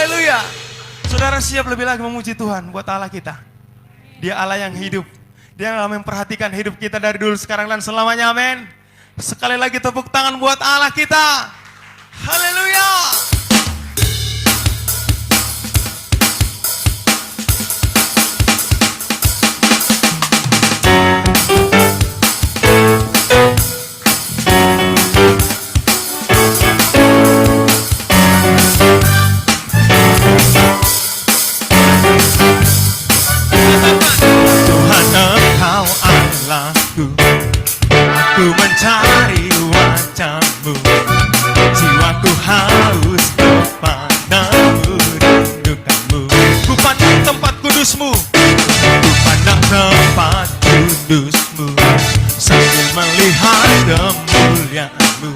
Haleluya. Saudara siap lebih lagi memuji Tuhan buat Allah kita. Dia Allah yang hidup. Dia yang memperhatikan hidup kita dari dulu, sekarang, dan selamanya. Amin. Sekali lagi tepuk tangan buat Allah kita. Haleluya. Ku mencari wajah-Mu, jiwaku haus kepadamu, rindukan-Mu. Ku pandang tempat kudus-Mu, ku pandang tempat kudus-Mu, sambil melihat kemuliaan-Mu.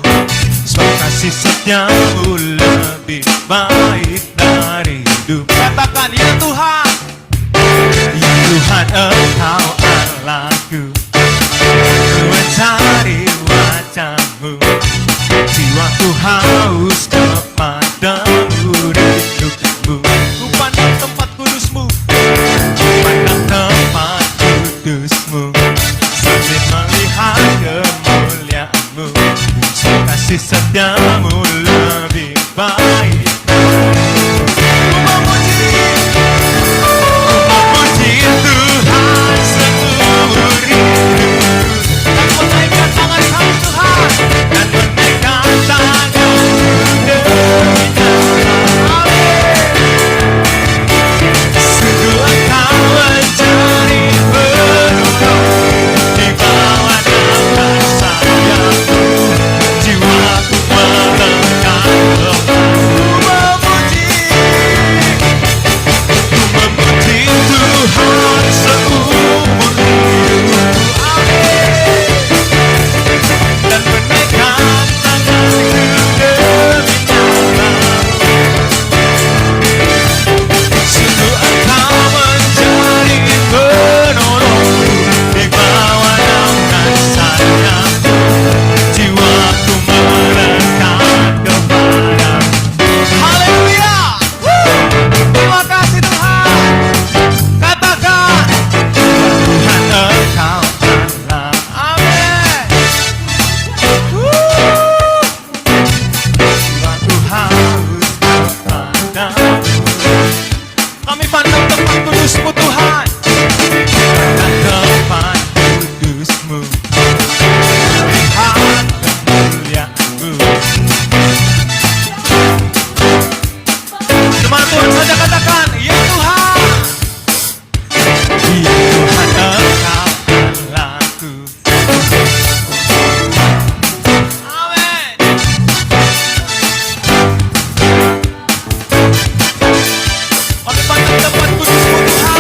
Sebab kasih setia-Mu lebih baik dari hidup. Katakan, ya Tuhan, ya Tuhan, Engkau Allahku. Ku mencari wajah-Mu, jiwaku haus kepadamu, rindukan-Mu. Ku pandang tempat kudus-Mu, ku pandang tempat kudus-Mu, sambil melihat kemuliaan-Mu. Kasih setia-Mu lebih baik. Ku memuji Tuhan seumur hidup. Menaikkan tangan kami Tuhan, dan menaikkan tangan demi nama. Sungguh Engkau mencari penolong di bawah naungan sayap-Mu. Jiwaku melekat memuji Tuhan seumur hidup. Dan menaikkan tanganku demi nama-Mu. Sungguh Engkau mencari penolong di bawah naungan sayap-Mu. Jiwaku melekat kepada-Mu. Haleluya. Terima kasih Tuhan. Katakan, Tuhan Engkau Allah. Amin. Jiwaku haus kepadamu. Kami pandang tempat kudus-Mu Tuhan, pandang tempat kudus-Mu, melihat kemuliaan-Mu. Teman Tuhan saja katakan, ya Tuhan, ya Tuhan Engkau Allahku. Amin. Kami pandang tempat kudus-Mu Tuhan,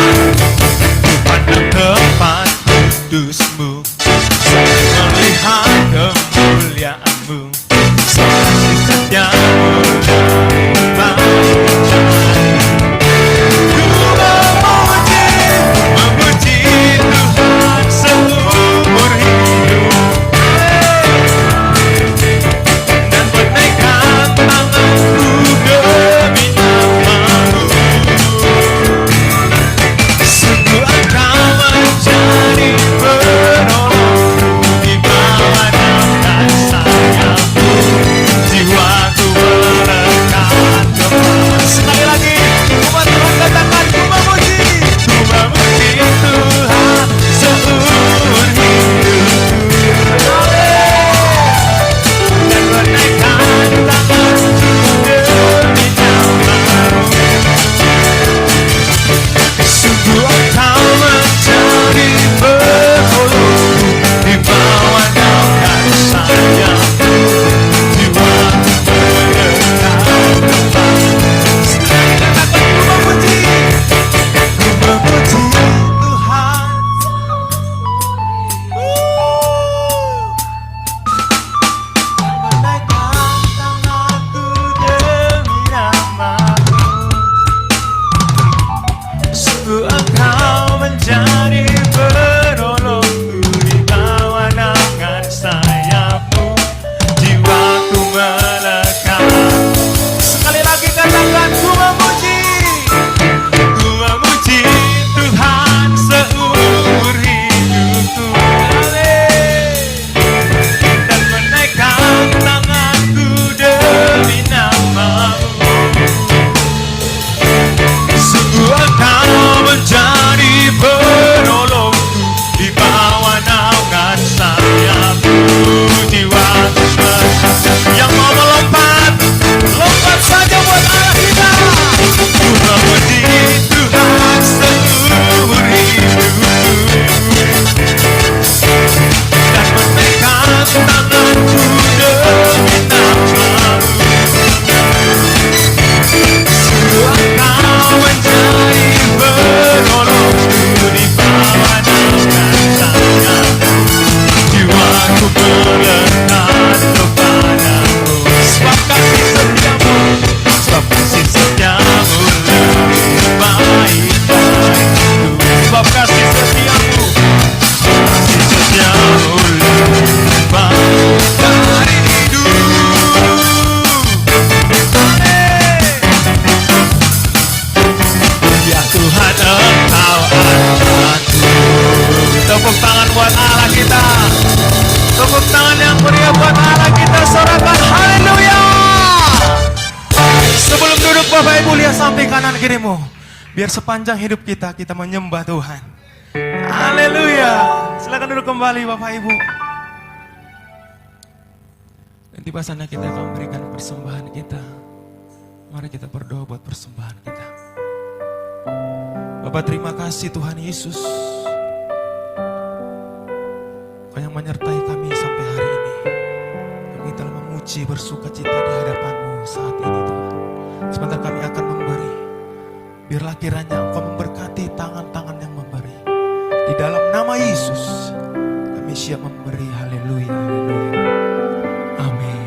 Bapak Ibu lihat samping kanan kirimu. Biar sepanjang hidup kita menyembah Tuhan. Haleluya. Silakan duduk kembali Bapak Ibu. Dan tiba saatnya kita akan memberikan persembahan kita. Mari kita berdoa buat persembahan kita. Bapak terima kasih Tuhan Yesus. Kau yang menyertai kami sampai hari ini. Kami telah memuji bersuka cita di hadapan-Mu saat ini Tuhan. Sebentar kami akan memberi. Biarlah kiranya Engkau memberkati tangan-tangan yang memberi. Di dalam nama Yesus kami siap memberi. Haleluya, haleluya. Amin.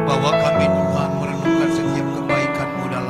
Bahwa kami Tuhan merenungkan setiap kebaikan-Mu dalam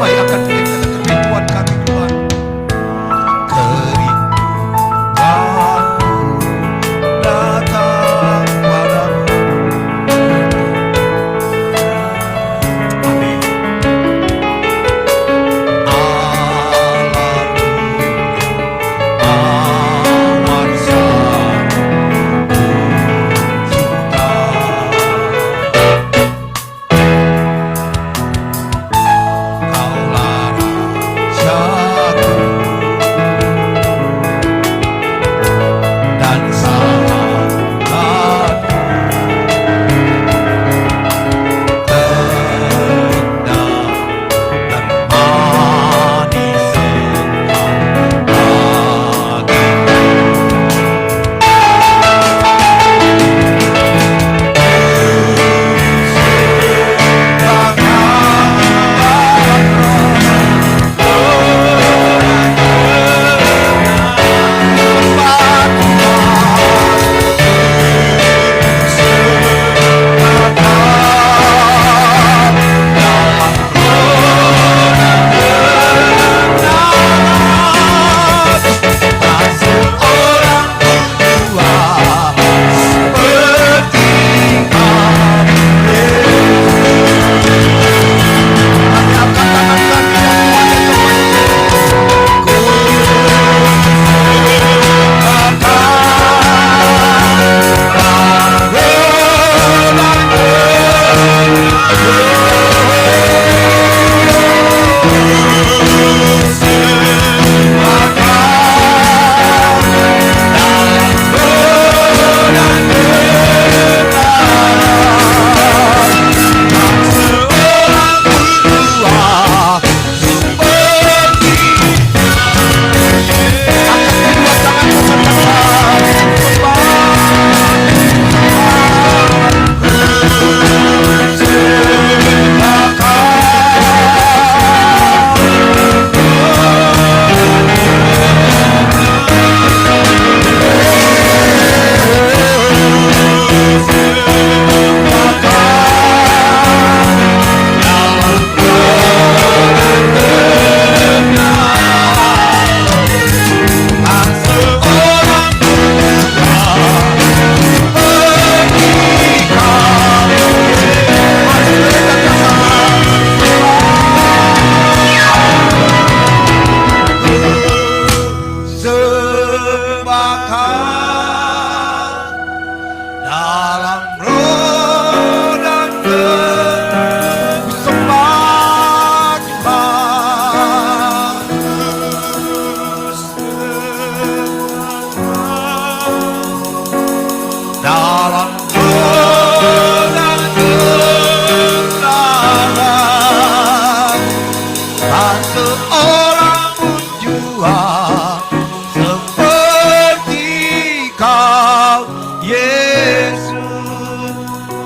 Mari angkat kerinduan kami Tuhan. Kerinduan datang padamu. Amin.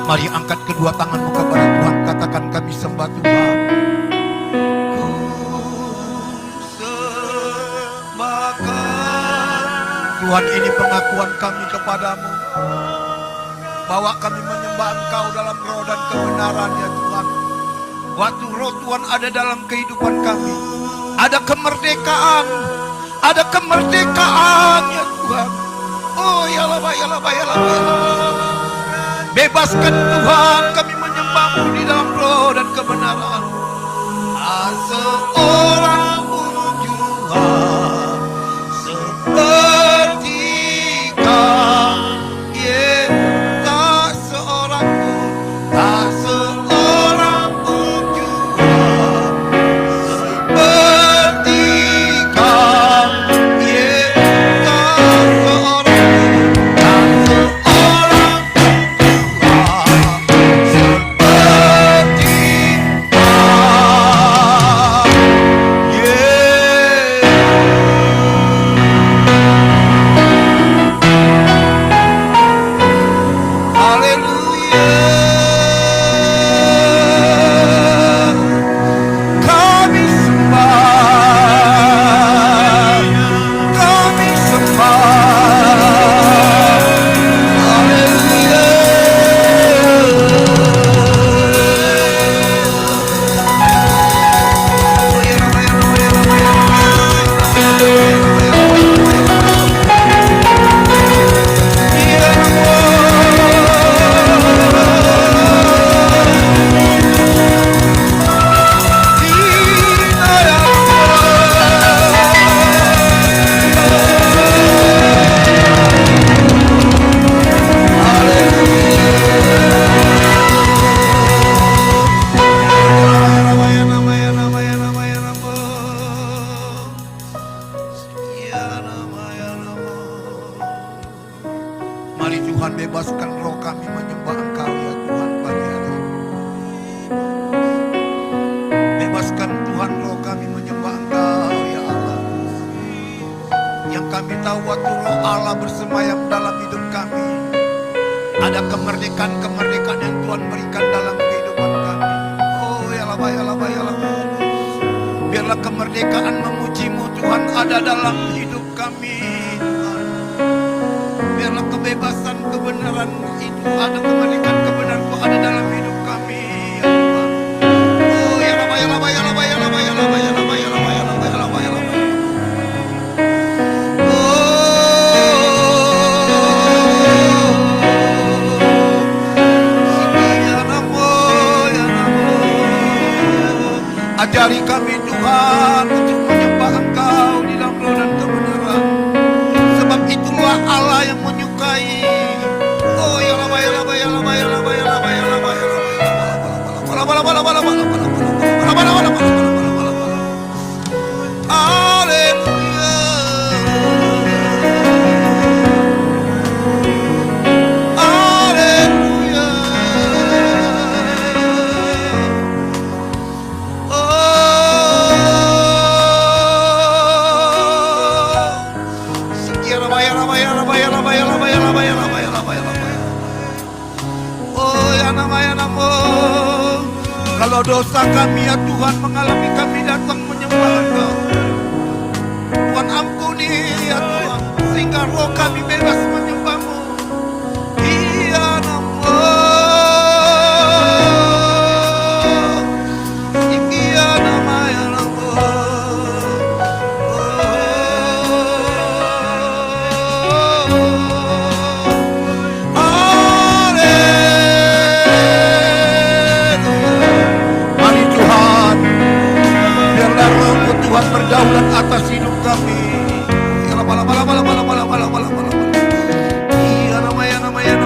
Mari angkat kedua tanganmu kepada Tuhan, katakan kami sembah Tuhan. Ku sembahkan. Tuhan, ini pengakuan kami kepadamu bahwa kami menyembah Engkau dalam roh dan kebenaran ya Tuhan. Waktu roh Tuhan ada dalam kehidupan kami, ada kemerdekaan, ada kemerdekaan ya Tuhan. Oh ya Allah, ya Allah, ya Allah, ya Allah. Bebaskan Tuhan, kami menyembah-Mu di dalam roh dan kebenaran. Seorang pun juga seperti Kau, tak seorang pun, tak seorang pun juga seperti Kau, tak seorang pun, tak seorang pun juga seperti Kau. Tuhan, bebaskan roh kami menyembah Engkau ya Tuhan pagi hari ini. Bebaskan Tuhan roh kami menyembah Engkau ya Allah. Yang kami tahu waktu roh Allah bersemayam dalam hidup kami, ada kemerdekaan-kemerdekaan yang Tuhan berikan dalam kehidupan kami. Oh ya Allah, ya Allah, ya Allah. Biarlah kemerdekaan memuji-Mu Tuhan ada dalam hidup kami Tuhan. Biarlah kebebasan kebenaran itu ada, kemerdekaan kebenaran-Ku ada dalam hidup kami ya Tuhan. Oh ya Allah, ya Allah, ya Allah, ya Allah, ya Allah, ya Allah, ya Allah, ya Allah, ya Allah, ya Allah, ya Allah. Ajari kami Tuhan untuk menyembah Engkau di dalam roh dan kebenaran. Sebab itulah Allah yang menyukai. Oh ya Allah, ya Allah, ya Allah, ya Allah, ya Allah, ya Allah, ya Kalau dosa kami ya Tuhan mengalami kami datang menyembah Engkau, Tuhan ampuni ya Tuhan, sehingga roh kami bebas menyembah-Mu. Iya namo, iya nama ya namo. Tuhan berdaulat atas hidup kami. Iya namanya nama.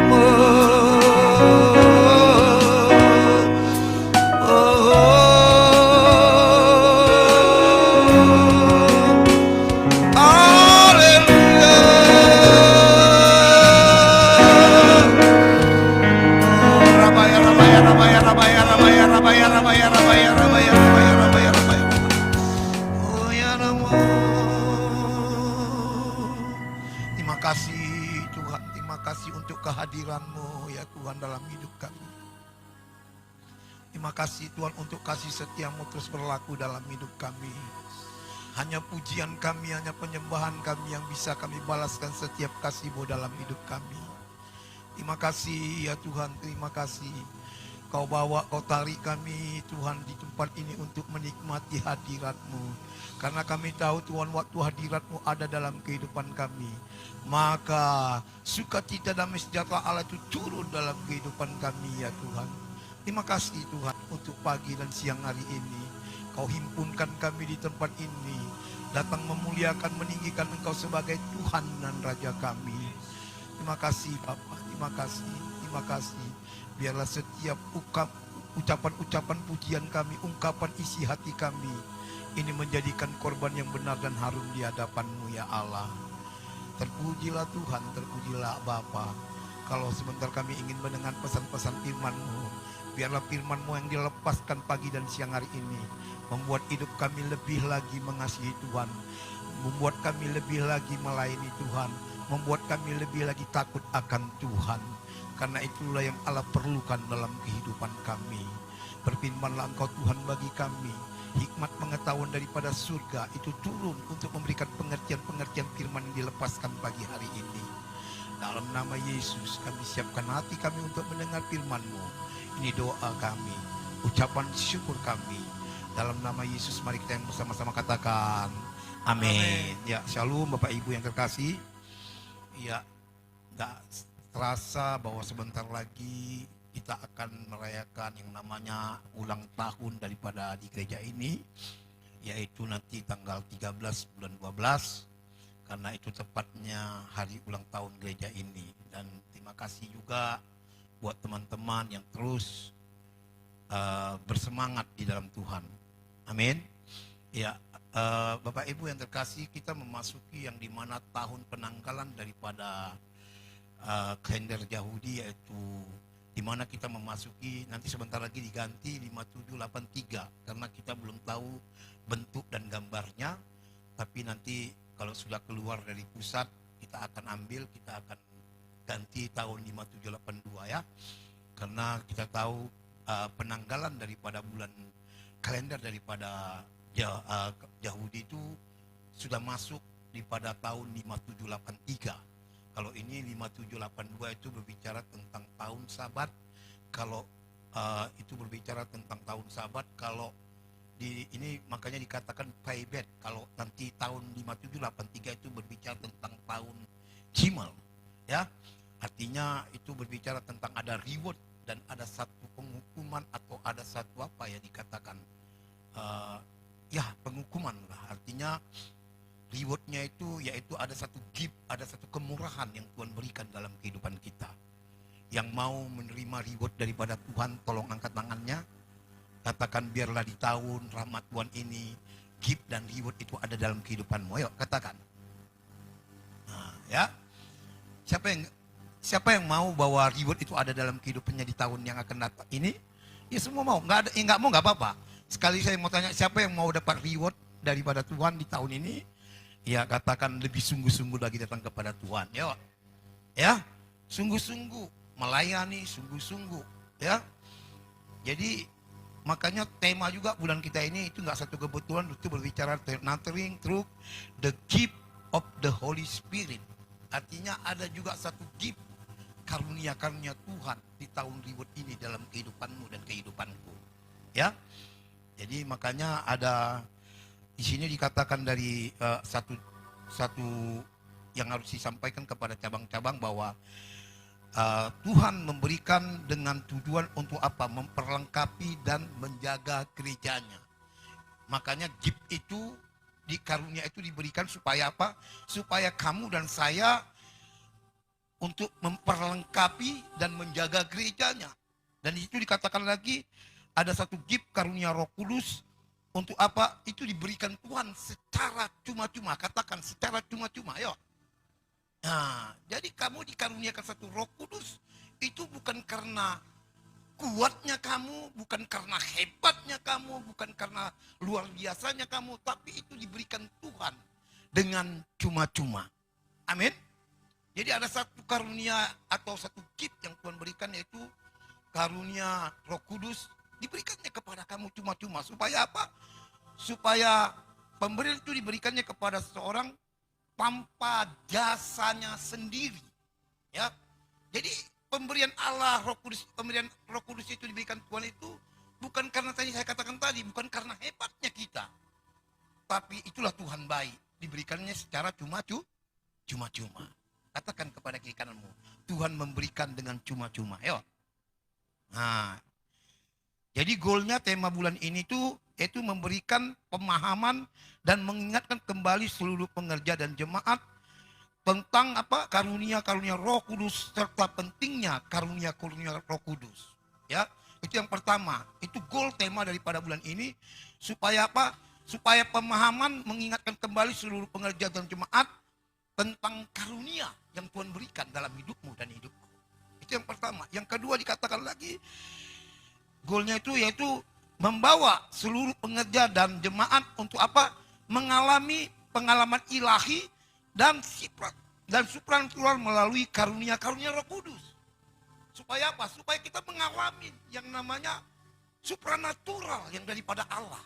Kehadiran-Mu ya Tuhan dalam hidup kami. Terima kasih Tuhan untuk kasih setia-Mu terus berlaku dalam hidup kami. Hanya pujian kami, hanya penyembahan kami yang bisa kami balaskan setiap kasih-Mu dalam hidup kami. Terima kasih ya Tuhan, terima kasih. Kau bawa, Kau tarik kami Tuhan di tempat ini untuk menikmati hadirat-Mu. Karena kami tahu Tuhan waktu hadirat-Mu ada dalam kehidupan kami, maka sukacita damai sejahtera Allah itu turun dalam kehidupan kami ya Tuhan. Terima kasih Tuhan untuk pagi dan siang hari ini. Kau himpunkan kami di tempat ini, datang memuliakan, meninggikan Engkau sebagai Tuhan dan Raja kami. Terima kasih Bapa, terima kasih, terima kasih. Biarlah setiap ucapan-ucapan pujian kami, ungkapan isi hati kami, ini menjadikan korban yang benar dan harum di hadapan-Mu ya Allah. Terpujilah Tuhan, terpujilah Bapa. Kalau sebentar kami ingin mendengar pesan-pesan firman-Mu, biarlah firman-Mu yang dilepaskan pagi dan siang hari ini membuat hidup kami lebih lagi mengasihi Tuhan, membuat kami lebih lagi melayani Tuhan, membuat kami lebih lagi takut akan Tuhan. Karena itulah yang Allah perlukan dalam kehidupan kami. Berfirmanlah Engkau Tuhan bagi kami, hikmat pengetahuan daripada surga itu turun untuk memberikan pengertian-pengertian firman yang dilepaskan pagi hari ini. Dalam nama Yesus kami siapkan hati kami untuk mendengar firman-Mu. Ini doa kami, ucapan syukur kami. Dalam nama Yesus mari kita yang bersama-sama katakan amin. Ya, shalom Bapak Ibu yang terkasih. Ya, gak terasa bahwa sebentar lagi kita akan merayakan yang namanya ulang tahun daripada di gereja ini, yaitu nanti tanggal 13 bulan 12, karena itu tepatnya hari ulang tahun gereja ini. Dan terima kasih juga buat teman-teman yang terus bersemangat di dalam Tuhan. Amin. Ya, Bapak Ibu yang terkasih, kita memasuki yang dimana tahun penanggalan daripada kalender Yahudi, yaitu di mana kita memasuki, nanti sebentar lagi diganti 5783 karena kita belum tahu bentuk dan gambarnya, tapi nanti kalau sudah keluar dari pusat kita akan ambil, kita akan ganti tahun 5782 ya, karena kita tahu penanggalan daripada bulan kalender daripada Yahudi itu sudah masuk di pada tahun 5783. Kalau ini 5782 itu berbicara tentang tahun Sabat. Kalau itu berbicara tentang tahun Sabat, kalau ini makanya dikatakan payback. Kalau nanti tahun 5783 itu berbicara tentang tahun Jimal, ya. Artinya itu berbicara tentang ada reward dan ada satu penghukuman atau ada satu apa ya dikatakan ya penghukuman lah. Artinya rewardnya itu yaitu ada satu gift, ada satu kemurahan yang Tuhan berikan dalam kehidupan kita. Yang mau menerima reward daripada Tuhan, tolong angkat tangannya. Katakan, biarlah di tahun rahmat Tuhan ini gift dan reward itu ada dalam kehidupanmu. Ayo katakan. Nah, ya. Siapa yang mau bahwa reward itu ada dalam kehidupannya di tahun yang akan datang ini? Ya semua mau. Nggak ada, nggak mau nggak apa-apa. Sekali saya mau tanya, siapa yang mau dapat reward daripada Tuhan di tahun ini? Ya katakan, lebih sungguh-sungguh lagi datang kepada Tuhan. Ya, sungguh-sungguh melayani, sungguh-sungguh. Ya, jadi makanya tema juga bulan kita ini itu nggak satu kebetulan, itu berbicara nurturing through the gift of the Holy Spirit. Artinya ada juga satu gift karunia-karunia Tuhan di tahun reward ini dalam kehidupanmu dan kehidupanku. Ya, jadi makanya ada di sini dikatakan dari satu yang harus disampaikan kepada cabang-cabang bahwa Tuhan memberikan dengan tujuan untuk apa? Memperlengkapi dan menjaga gerejanya. Makanya gift itu di karunia itu diberikan supaya apa? Supaya kamu dan saya untuk memperlengkapi dan menjaga gerejanya. Dan itu dikatakan lagi ada satu gift karunia Roh Kudus. Untuk apa? Itu diberikan Tuhan secara cuma-cuma. Katakan secara cuma-cuma. Ayo. Nah, jadi kamu dikaruniakan satu Roh Kudus. Itu bukan karena kuatnya kamu, bukan karena hebatnya kamu, bukan karena luar biasanya kamu, tapi itu diberikan Tuhan dengan cuma-cuma. Amin. Jadi ada satu karunia atau satu gift yang Tuhan berikan, yaitu karunia Roh Kudus. Diberikannya kepada kamu cuma-cuma. Supaya apa? Supaya pemberian itu diberikannya kepada seseorang tanpa jasanya sendiri. Ya. Jadi pemberian Allah, Roh Kudus, pemberian Roh Kudus itu diberikan Tuhan itu bukan karena tadi saya katakan tadi, bukan karena hebatnya kita. Tapi itulah Tuhan baik. Diberikannya secara cuma-cuma. Katakan kepada kiri kananmu, Tuhan memberikan dengan cuma-cuma. Ayo. Nah, jadi goalnya tema bulan ini tuh yaitu memberikan pemahaman dan mengingatkan kembali seluruh pengerja dan jemaat tentang apa? Karunia-karunia Roh Kudus serta pentingnya karunia-karunia Roh Kudus. Ya, itu yang pertama. Itu goal tema daripada bulan ini supaya apa? Supaya pemahaman mengingatkan kembali seluruh pengerja dan jemaat tentang karunia yang Tuhan berikan dalam hidupmu dan hidupku. Itu yang pertama. Yang kedua dikatakan lagi goalnya itu yaitu membawa seluruh pengerja dan jemaat untuk apa? Mengalami pengalaman ilahi dan supranatural melalui karunia-karunia Roh Kudus. Supaya apa? Supaya kita mengalami yang namanya supranatural yang daripada Allah.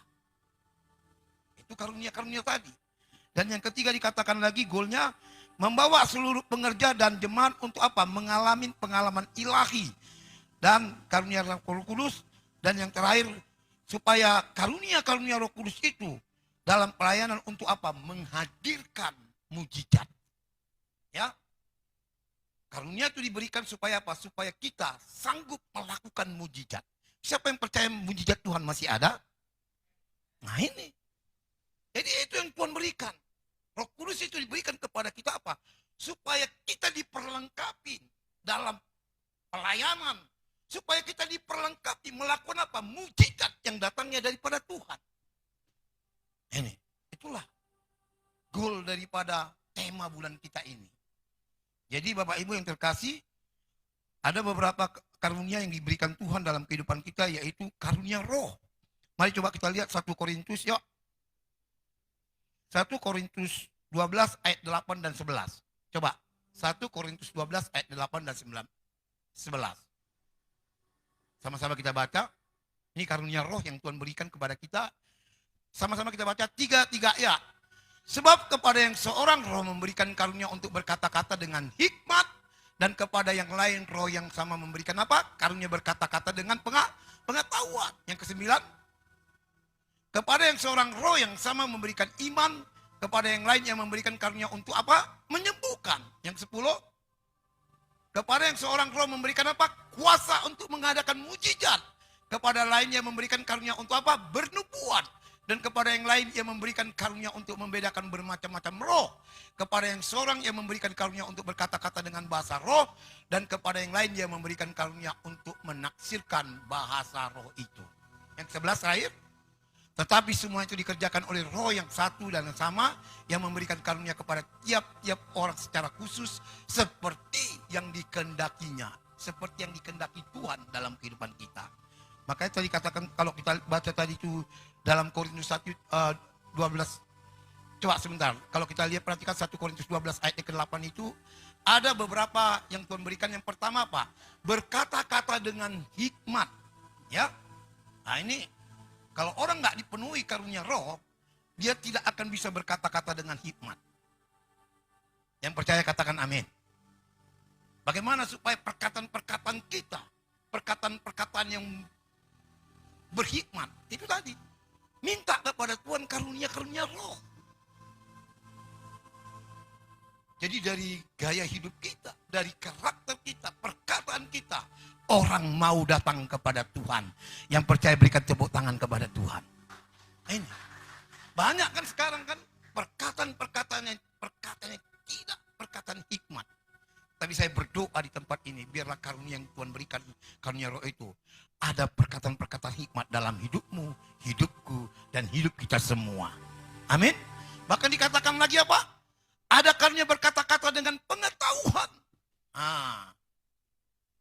Itu karunia-karunia tadi. Dan yang ketiga dikatakan lagi goalnya membawa seluruh pengerja dan jemaat untuk apa? Mengalami pengalaman ilahi dan karunia Roh Kudus. Dan yang terakhir, supaya karunia-karunia Roh Kudus itu dalam pelayanan untuk apa? Menghadirkan mujizat. Ya. Karunia itu diberikan supaya apa? Supaya kita sanggup melakukan mujizat. Siapa yang percaya mujizat Tuhan masih ada? Nah ini. Jadi itu yang Tuhan berikan. Roh Kudus itu diberikan kepada kita apa? Supaya kita diperlengkapi dalam pelayanan. Supaya kita diperlengkapi melakukan apa? Mujizat yang datangnya daripada Tuhan. Ini, itulah goal daripada tema bulan kita ini. Jadi Bapak Ibu yang terkasih, ada beberapa karunia yang diberikan Tuhan dalam kehidupan kita, yaitu karunia roh. Mari coba kita lihat 1 Korintus yuk. 1 Korintus 12 ayat 8 dan 11. Coba. 1 Korintus 12 ayat 8 dan 11. Sama-sama kita baca. Ini karunia roh yang Tuhan berikan kepada kita. Sama-sama kita baca 3 ya. Sebab kepada yang seorang roh memberikan karunia untuk berkata-kata dengan hikmat, dan kepada yang lain roh yang sama memberikan apa? Karunia berkata-kata dengan pengetahuan. Yang ke-9, kepada yang seorang roh yang sama memberikan iman, kepada yang lain yang memberikan karunia untuk apa? Menyembuhkan. Yang ke-10, kepada yang seorang roh memberikan apa? Kuasa untuk mengadakan mujizat. Kepada lain yang memberikan karunia untuk apa? Bernubuat. Dan kepada yang lain yang memberikan karunia untuk membedakan bermacam-macam roh. Kepada yang seorang yang memberikan karunia untuk berkata-kata dengan bahasa roh. Dan kepada yang lain yang memberikan karunia untuk menaksirkan bahasa roh itu. Yang ke-11 terakhir. Tetapi semua itu dikerjakan oleh roh yang satu dan yang sama. Yang memberikan karunia kepada tiap-tiap orang secara khusus. Seperti yang dikendakinya. Seperti yang dikendaki Tuhan dalam kehidupan kita. Makanya tadi katakan, kalau kita baca tadi itu dalam Korintus 1 12. Coba sebentar, kalau kita lihat perhatikan 1 Korintus 12 ayat ke-8 itu ada beberapa yang Tuhan berikan. Yang pertama apa? Berkata-kata dengan hikmat. Ya. Nah ini kalau orang nggak dipenuhi karunia roh, dia tidak akan bisa berkata-kata dengan hikmat. Yang percaya katakan amin. Bagaimana supaya perkataan-perkataan kita, perkataan-perkataan yang berhikmat, itu tadi. Minta kepada Tuhan karunia-karunia roh. Jadi dari gaya hidup kita, dari karakter kita, perkataan kita, orang mau datang kepada Tuhan. Yang percaya berikan tepuk tangan kepada Tuhan. Ini. Banyak kan sekarang kan perkataan-perkataannya tidak perkataan hikmat. Tapi saya berdoa di tempat ini, biarlah karunia yang Tuhan berikan, karunia roh itu, ada perkataan-perkataan hikmat dalam hidupmu, hidupku, dan hidup kita semua. Amin. Bahkan dikatakan lagi apa? Ada karunia berkata-kata dengan pengetahuan.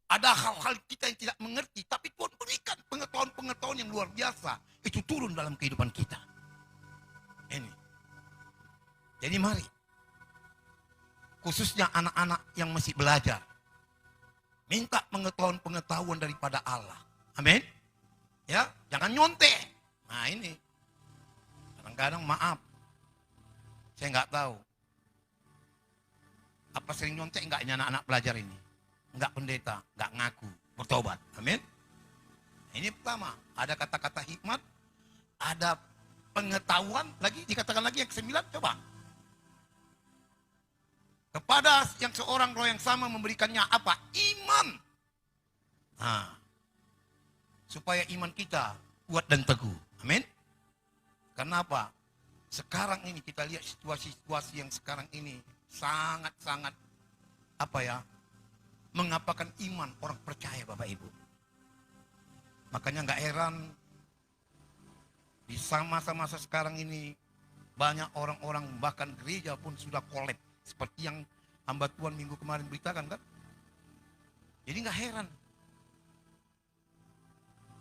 Ada hal-hal kita yang tidak mengerti, tapi Tuhan berikan pengetahuan-pengetahuan yang luar biasa. Itu turun dalam kehidupan kita. Ini. Jadi mari. Khususnya anak-anak yang masih belajar. Minta pengetahuan-pengetahuan daripada Allah. Amin. Ya, jangan nyontek. Nah ini. Kadang-kadang maaf. Saya nggak tahu. Apa sering nyontek enggak ini anak-anak pelajar ini? Enggak pendeta, enggak ngaku, bertobat. Amin. Ini pertama, ada kata-kata hikmat, ada pengetahuan, lagi dikatakan lagi yang ke-9, coba. Kepada yang seorang roh yang sama memberikannya apa? Iman. Nah, supaya iman kita kuat dan teguh. Amin. Karena apa? Sekarang ini kita lihat situasi-situasi yang sekarang ini sangat-sangat mengapakan iman orang percaya, Bapak Ibu. Makanya nggak heran di masa-masa sekarang ini banyak orang-orang bahkan gereja pun sudah kolab seperti yang hamba Tuhan minggu kemarin beritakan kan. Jadi nggak heran.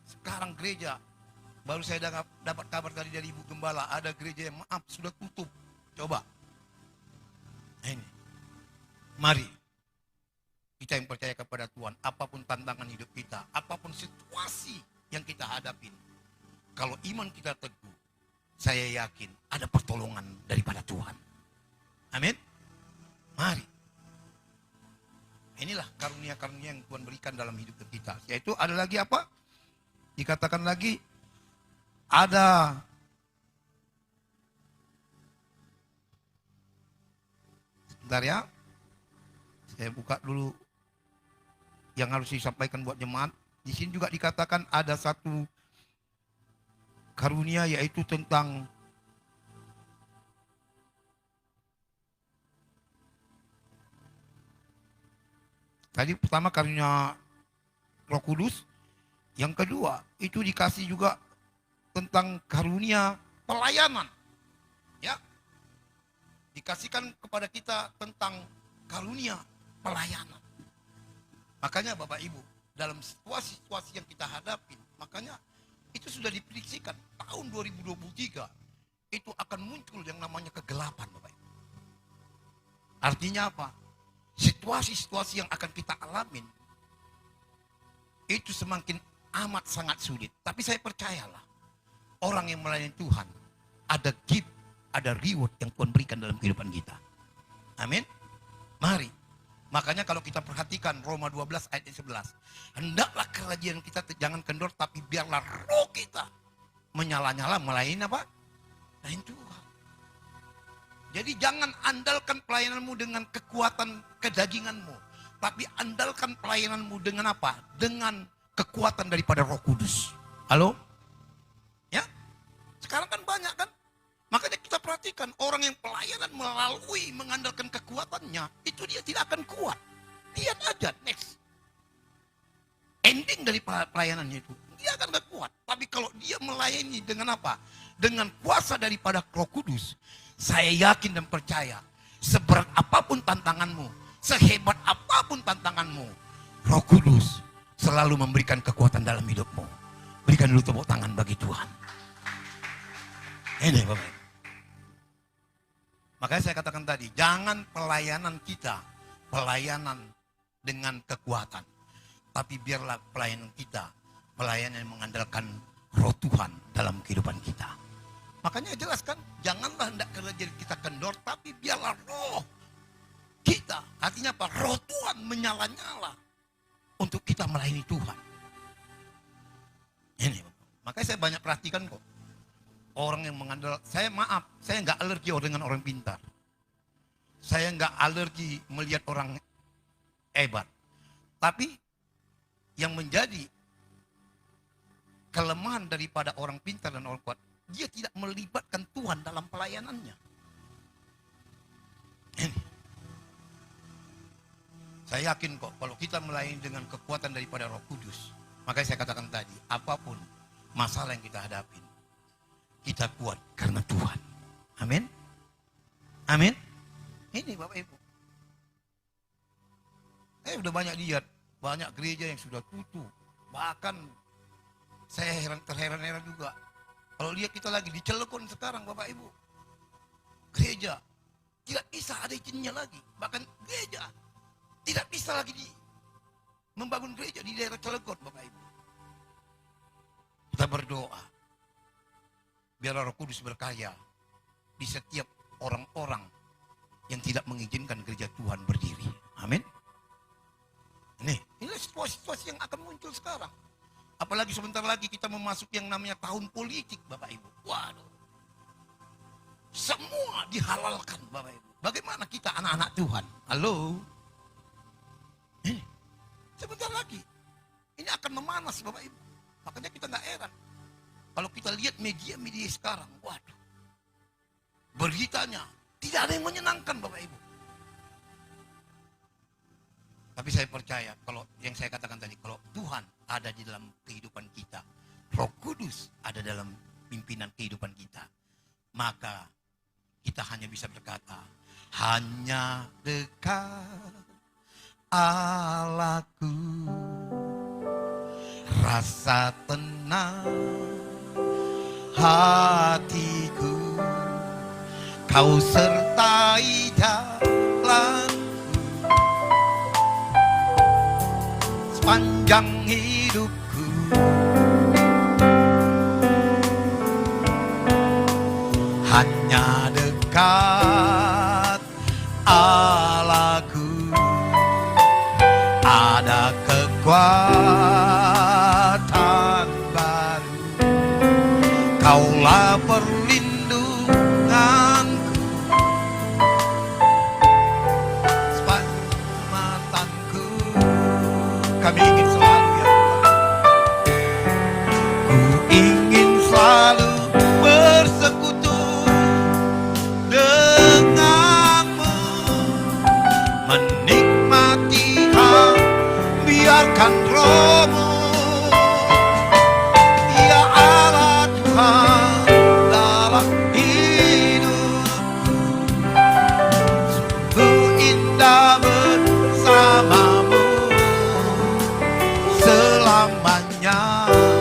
Sekarang gereja, baru saya dapat kabar tadi dari Ibu Gembala, ada gereja yang maaf sudah tutup. Coba. Ini. Mari. Kita yang percaya kepada Tuhan, apapun tantangan hidup kita, apapun situasi yang kita hadapin, kalau iman kita teguh, saya yakin ada pertolongan daripada Tuhan. Amin. Mari. Inilah karunia-karunia yang Tuhan berikan dalam hidup kita. Yaitu ada lagi apa? Dikatakan lagi, ada sebentar ya. Saya buka dulu yang harus disampaikan buat jemaat. Di sini juga dikatakan ada satu karunia, yaitu tentang tadi pertama karunia Roh Kudus, yang kedua itu dikasih juga tentang karunia pelayanan. Ya. Dikasihkan kepada kita tentang karunia pelayanan. Makanya Bapak Ibu, dalam situasi-situasi yang kita hadapi, makanya itu sudah diprediksikan tahun 2023 itu akan muncul yang namanya kegelapan Bapak Ibu. Artinya apa? Situasi-situasi yang akan kita alamin itu semakin amat sangat sulit. Tapi saya percayalah, orang yang melayani Tuhan ada gift, ada reward yang Tuhan berikan dalam kehidupan kita. Amin. Mari. Makanya kalau kita perhatikan Roma 12 ayat 11. Hendaklah kerajaan kita jangan kendor, tapi biarlah roh kita menyala-nyala melayani apa? Melayani Tuhan. Jadi jangan andalkan pelayananmu dengan kekuatan kedaginganmu. Tapi andalkan pelayananmu dengan apa? Dengan kekuatan daripada Roh Kudus. Halo? Ya? Sekarang kan banyak kan? Makanya kita perhatikan orang yang pelayanan melalui mengandalkan kekuatannya, itu dia tidak akan kuat. Lihat aja, next. Ending dari pelayanannya itu, dia akan gak kuat. Tapi kalau dia melayani dengan apa? Dengan kuasa daripada Roh Kudus, saya yakin dan percaya, seberat apapun tantanganmu, sehebat apapun tantanganmu, Roh Kudus selalu memberikan kekuatan dalam hidupmu. Berikan dulu tepuk tangan bagi Tuhan. Ini Bapak. Makanya saya katakan tadi, jangan pelayanan kita, pelayanan dengan kekuatan. Tapi biarlah pelayanan kita, pelayanan yang mengandalkan Roh Tuhan dalam kehidupan kita. Makanya jelaskan, janganlah hendak kerajaan kita kendor, tapi biarlah roh kita. Artinya apa? Roh Tuhan menyala-nyala untuk kita melayani Tuhan. Ini, makanya saya banyak perhatikan kok. Orang yang mengandalkan, saya nggak alergi dengan orang pintar. Saya nggak alergi melihat orang hebat. Tapi yang menjadi kelemahan daripada orang pintar dan orang kuat, dia tidak melibatkan Tuhan dalam pelayanannya. Ini. Saya yakin kok kalau kita melayani dengan kekuatan daripada Roh Kudus, makanya saya katakan tadi, apapun masalah yang kita hadapi, kita kuat karena Tuhan. Amin. Amin. Ini Bapak Ibu. Saya udah banyak lihat, banyak gereja yang sudah tutup. Bahkan saya terheran-heran juga. Kalau lihat kita lagi di Cilegon sekarang Bapak Ibu. Gereja tidak bisa ada izinnya lagi. Bahkan gereja tidak bisa lagi membangun gereja di daerah Cilegon Bapak Ibu. Kita berdoa. Biar Roh Kudus berkarya di setiap orang-orang yang tidak mengizinkan gereja Tuhan berdiri. Amin. Inilah situasi-situasi yang akan muncul sekarang. Apalagi sebentar lagi kita memasuki yang namanya tahun politik Bapak Ibu. Waduh. Semua dihalalkan Bapak Ibu. Bagaimana kita anak-anak Tuhan? Halo. Sebentar lagi. Ini akan memanas Bapak Ibu. Makanya kita nggak heran. Kalau kita lihat media-media sekarang, waduh, beritanya tidak ada yang menyenangkan Bapak Ibu. Tapi saya percaya, kalau yang saya katakan tadi, kalau Tuhan ada di dalam kehidupan kita, Roh Kudus ada dalam pimpinan kehidupan kita, maka kita hanya bisa berkata, hanya dekat Allahku, rasa tenang hatiku, kau sertai jalanku sepanjang hidupku. Hanya dekat Allahku, ada kekuatan baru. Kaulah perlindunganku, selamatan-Ku. Kami ingin selalu ya Tuhan. Ku ingin selalu bersekutu dengan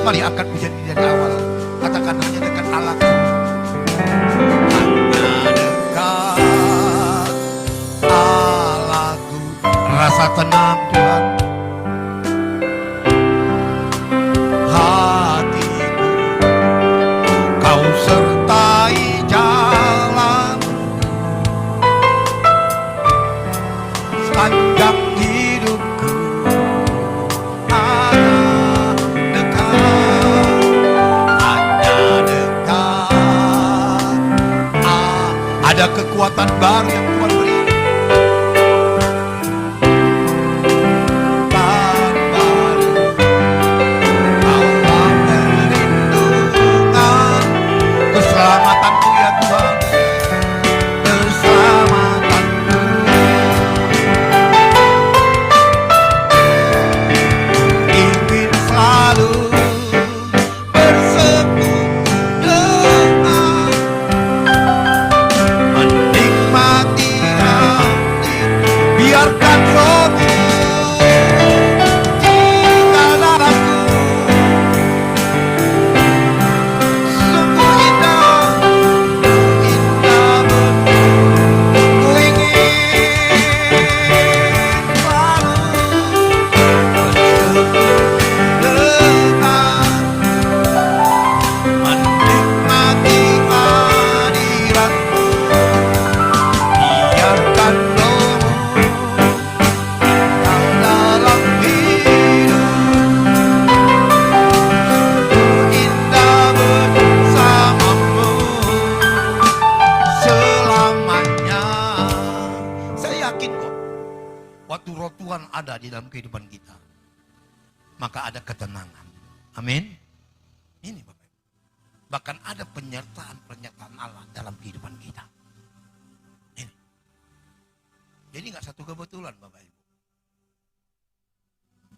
kembali angkat pujian ini dari awal. Katakan hanya dekat Allahku. Hanya dekat Allahku. Rasa tenang Tuhan. Hatiku Kau sertai jalan sepanjang hidupku. Hanya dekat. Ada kekuatan baru yang Tuhan beri. Keselamatanku ya Tuhan, keselamatanku. Ingin selalu bersekutu dengan, menikmati hati. Biarkan rohmu di dalamku. Sungguh indah, indah betul. Ku ingin selalu bersekutu dengan, menikmati hadiratmu. Biarkan rohmu tinggal dalam hidup. Sungguh indah bersamamu selamanya. Saya yakin kok, waktu roh Tuhan ada di dalam kehidupan kita, maka ada ketenangan. Amin. Ini Bapak Ibu. Bahkan ada penyertaan Allah dalam kehidupan kita. Ini. Jadi nggak satu kebetulan Bapak Ibu.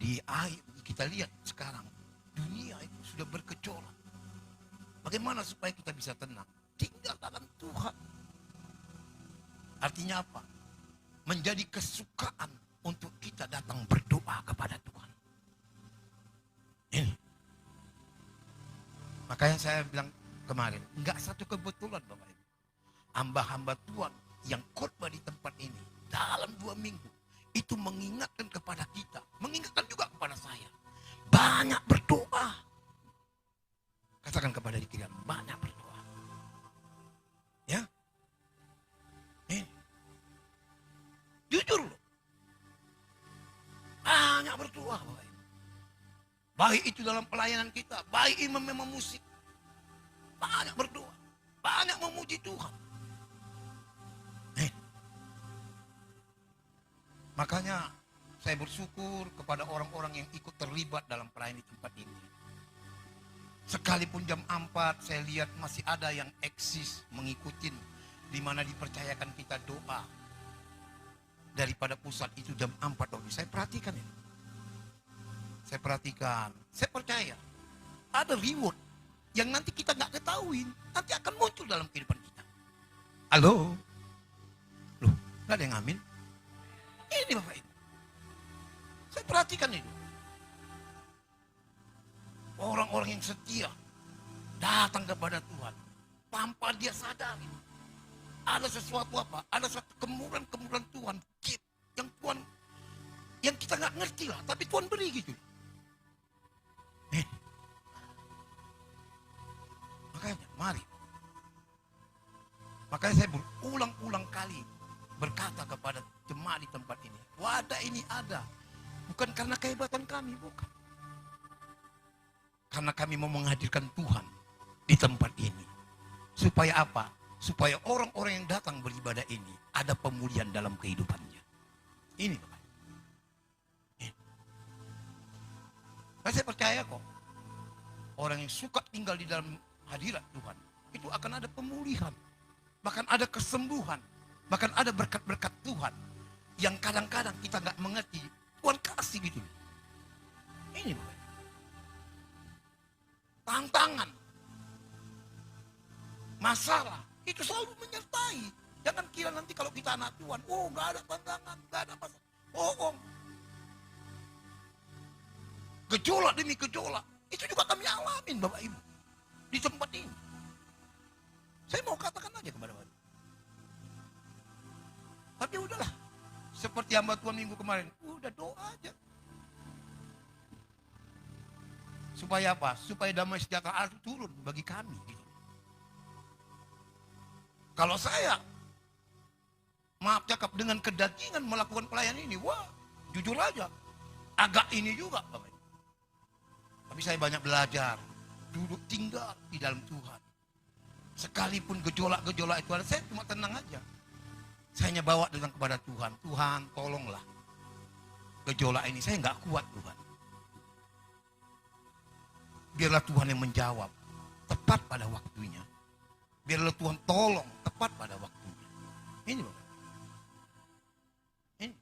Di akhir kita lihat sekarang dunia itu sudah bergejolak. Bagaimana supaya kita bisa tenang? Tinggal dalam Tuhan. Artinya apa? Menjadi kesukaan untuk kita datang berdoa kepada Tuhan. Ini. Makanya saya bilang kemarin, nggak satu kebetulan Bapak Ibu. Hamba-hamba Tuhan yang khotbah di tempat ini dalam 2 minggu itu mengingatkan kepada kita, mengingatkan juga kepada saya. Banyak berdoa. Katakan kepada diri kita, banyak berdoa. Ya. Ini. Jujur loh. Banyak berdoa Bapak Ibu. Baik itu dalam pelayanan kita, baik imam musik. Banyak berdoa, banyak memuji Tuhan. Makanya saya bersyukur kepada orang-orang yang ikut terlibat dalam pelayanan di tempat ini. Sekalipun jam 4 saya lihat masih ada yang eksis mengikuti, di mana dipercayakan kita doa. Daripada pusat itu jam 4 waktu. Saya perhatikan ini. Saya perhatikan, saya percaya ada reward yang nanti kita nggak ketahuin, nanti akan muncul dalam kehidupan kita. Halo, loh, nggak ada yang amin? Ini Bapak Ibu, saya perhatikan itu. Orang-orang yang setia datang kepada Tuhan tanpa dia sadari ada sesuatu apa, ada satu kemurahan Tuhan yang Tuhan, yang kita nggak ngerti lah, tapi Tuhan beri gitu. Makanya, mari. Makanya saya berulang-ulang kali berkata kepada jemaat di tempat ini, wadah ini ada, bukan karena kehebatan kami, bukan. Karena kami mau menghadirkan Tuhan di tempat ini. Supaya apa? Supaya orang-orang yang datang beribadah ini ada pemulihan dalam kehidupannya. Ini Bapak. Saya percaya kok, orang yang suka tinggal di dalam hadirat Tuhan, itu akan ada pemulihan, bahkan ada kesembuhan, bahkan ada berkat-berkat Tuhan, yang kadang-kadang kita nggak mengerti, Tuhan kasih gitu. Ini Bapak. Tantangan, masalah, itu selalu menyertai. Jangan kira nanti kalau kita anak Tuhan, oh nggak ada tantangan, nggak ada masalah. Bohong. Gejolak demi gejolak, Itu juga kami alamin Bapak Ibu. Di tempat ini. Saya mau katakan aja kepada Bapak Ibu. Tapi udahlah. Seperti hamba Tuhan minggu kemarin. Udah doa aja. Supaya apa? Supaya damai sejahtera itu turun bagi kami. Gitu. Kalau saya, maaf cakap, dengan kedagingan melakukan pelayanan ini, wah jujur aja. Agak ini juga Bapak Ibu. Tapi saya banyak belajar. Duduk tinggal di dalam Tuhan. Sekalipun gejolak-gejolak itu ada, saya cuma tenang aja. Saya hanya bawa dengan kepada Tuhan. Tuhan tolonglah. Gejolak ini saya nggak kuat Tuhan. Biarlah Tuhan yang menjawab. Tepat pada waktunya. Biarlah Tuhan tolong tepat pada waktunya. Ini Bapak. Ini.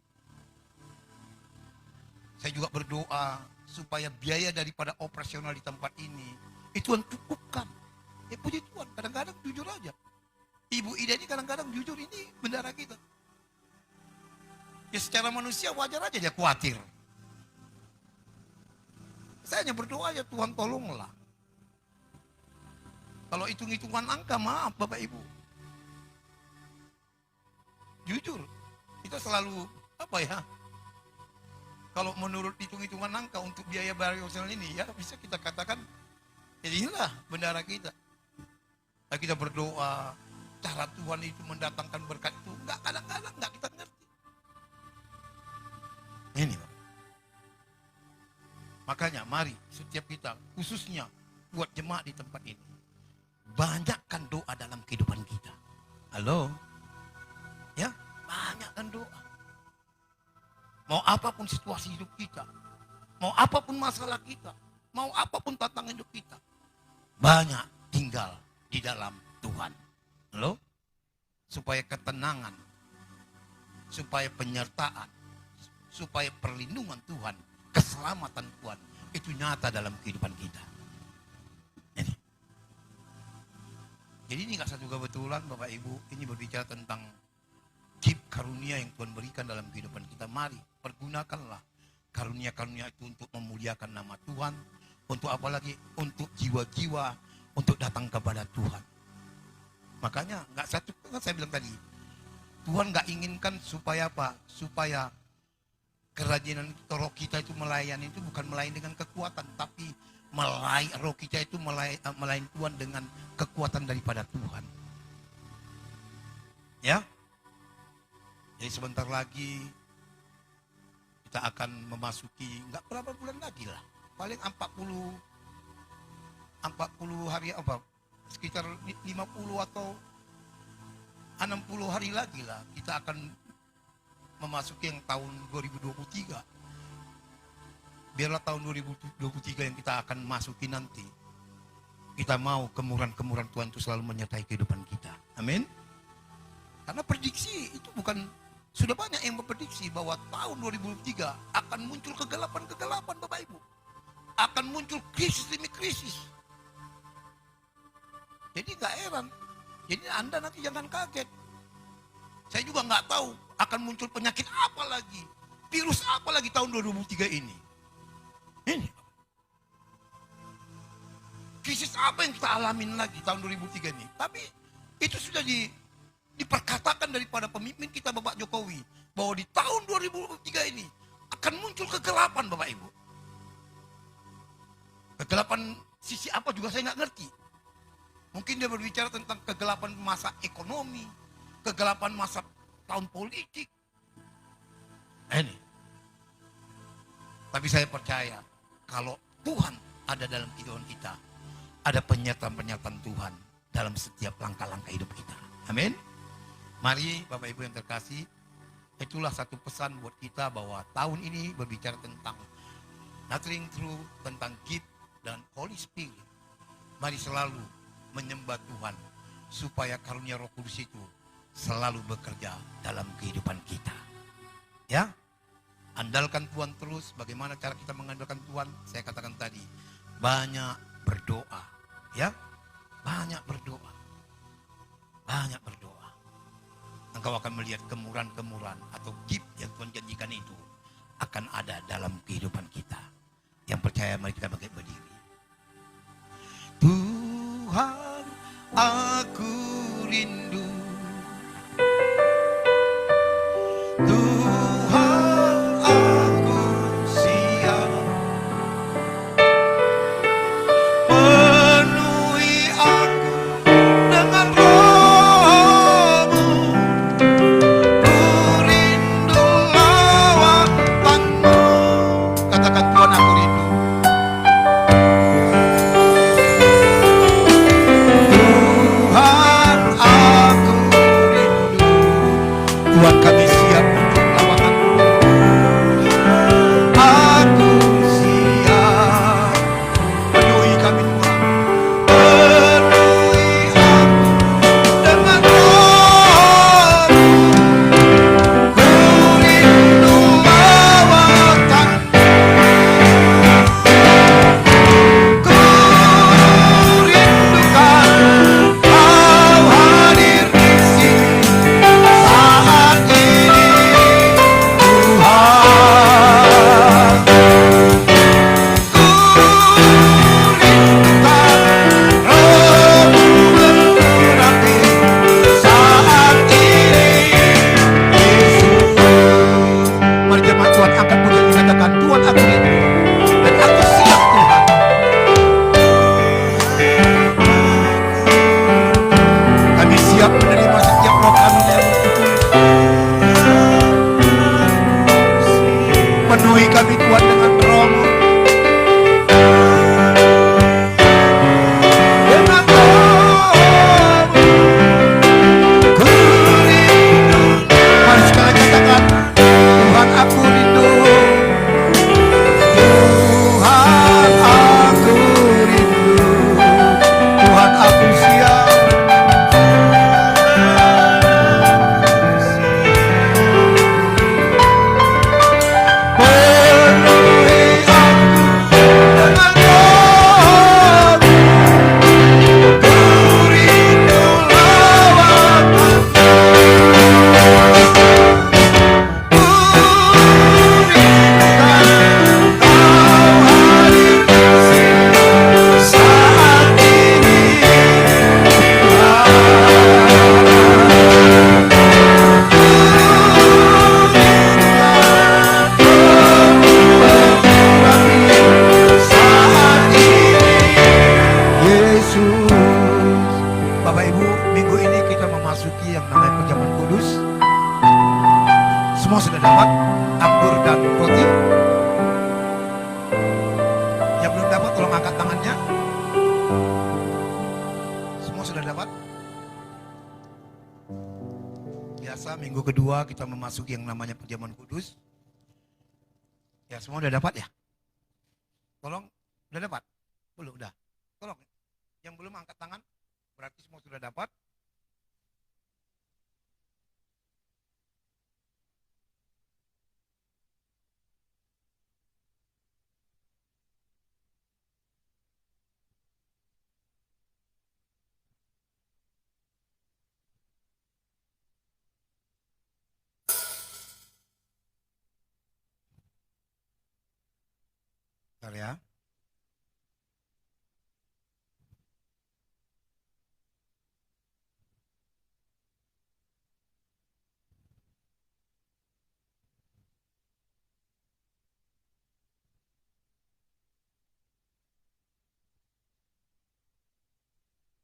Saya juga berdoa supaya biaya daripada operasional di tempat ini itu Tuhan cukupkan. Ya puji Tuhan, kadang-kadang jujur aja. Ibu Ida ini kadang-kadang jujur, ini bendara kita. Ya secara manusia wajar aja dia khawatir. Saya hanya berdoa ya Tuhan tolonglah. Kalau hitung-hitungan angka, maaf Bapak Ibu. Jujur, kita selalu apa ya? Kalau menurut hitung-hitungan angka untuk biaya operasional ini ya bisa kita katakan ya inilah bendara kita. Nah, kita berdoa, cara Tuhan itu mendatangkan berkat itu enggak, kadang-kadang enggak kita ngerti. Ini Pak. Makanya mari setiap kita, khususnya buat jemaat di tempat ini, banyakkan doa dalam kehidupan kita. Halo? Ya, banyakkan doa. Mau apapun situasi hidup kita, mau apapun masalah kita, mau apapun tantangan hidup kita, banyak tinggal di dalam Tuhan. Halo? Supaya ketenangan, supaya penyertaan, supaya perlindungan Tuhan, keselamatan Tuhan itu nyata dalam kehidupan kita. Ini. Jadi ini gak satu kebetulan Bapak Ibu, ini berbicara tentang gift karunia yang Tuhan berikan dalam kehidupan kita. Mari pergunakanlah karunia-karunia itu untuk memuliakan nama Tuhan. Untuk apa lagi? Untuk jiwa-jiwa, untuk datang kepada Tuhan. Makanya gak satu, kan saya bilang tadi, Tuhan gak inginkan supaya apa? Supaya kerajinan roh kita itu melayani itu bukan melayani dengan kekuatan, tapi roh kita itu melayani Tuhan dengan kekuatan daripada Tuhan. Ya. Jadi sebentar lagi kita akan memasuki nggak berapa bulan lagi lah, paling 40 hari apa? Sekitar 50 atau 60 hari lagi lah kita akan memasuki yang tahun 2023. Biarlah tahun 2023 yang kita akan masuki nanti. Kita mau kemurahan-kemurahan Tuhan itu selalu menyertai kehidupan kita. Amin. Karena prediksi itu bukan, sudah banyak yang memprediksi bahwa tahun 2023 akan muncul kegelapan-kegelapan Bapak Ibu. Akan muncul krisis demi krisis. Jadi gak heran. Jadi Anda nanti jangan kaget. Saya juga nggak tahu akan muncul penyakit apa lagi, virus apa lagi tahun 2003 ini. Ini. Krisis apa yang kita alamin lagi tahun 2003 ini. Tapi itu sudah diperkatakan daripada pemimpin kita Bapak Jokowi. Bahwa di tahun 2003 ini akan muncul kegelapan Bapak Ibu. Kegelapan sisi apa juga saya nggak ngerti. Mungkin dia berbicara tentang kegelapan masa ekonomi, kegelapan masa tahun politik. Ini. Tapi saya percaya kalau Tuhan ada dalam kehidupan kita, ada penyertaan-penyertaan Tuhan dalam setiap langkah-langkah hidup kita. Amin. Mari Bapak Ibu yang terkasih, itulah satu pesan buat kita bahwa tahun ini berbicara tentang nurturing through, tentang gift dan Holy Spirit. Mari selalu menyembah Tuhan supaya karunia Roh Kudus itu selalu bekerja dalam kehidupan kita. Ya, andalkan Tuhan terus. Bagaimana cara kita mengandalkan Tuhan? Saya katakan tadi, banyak berdoa. Ya, banyak berdoa. Banyak berdoa. Engkau akan melihat kemurahan-kemurahan atau gift yang Tuhan janjikan itu akan ada dalam kehidupan kita. Yang percaya mari kita bangkit berdiri. Tuhan, aku rindu. Tuhan, aku siap penuhi aku dengan Roh-Mu. Ku rindu lawatanmu. Katakan, Tuhan, aku rindu. Tuhan, aku rindu. Tuhan, kami siap untuk lawatan-Mu. Aku siap. Penuhi kami, Tuhan. Penuhi aku dengan Roh-Mu. Ku rindu lawatan-Mu. Ku rindukan Kau hadir di sini saat ini, Tuhan. Ku rindukan Roh-Mu menggenapi saat ini, Yesus. Mari jemaat Tuhan angkat pujian dikatakan, Tuhan, aku rindu dan aku siap, Tuhan. Kami siap menerima setiap roh kami yang kudus. Penuhi kami, Tuhan, dengan Roh-Mu. Dengan Roh-Mu. Ku rindu. Mari sekali katakan, Tuhan, aku rindu. Tuhan, aku rindu. Tuhan, aku siap. Penuhi aku dengan Roh-Mu. Ku rindu lawatan-Mu. Ku rindukan Kau hadir di sini saat ini, saat ini, Yesus. Bapak Ibu, minggu ini kita memasuki yang namanya perjamuan kudus. Semua sudah dapat anggur dan roti? Yang belum dapat tolong angkat tangannya. Semua sudah dapat? Biasa minggu kedua kita memasuki yang namanya perjamuan kudus. Ya, semua udah dapat ya? Tolong, udah dapat? Belum, udah. Tolong, yang belum angkat tangan, berarti semua sudah dapat. Bentar ya.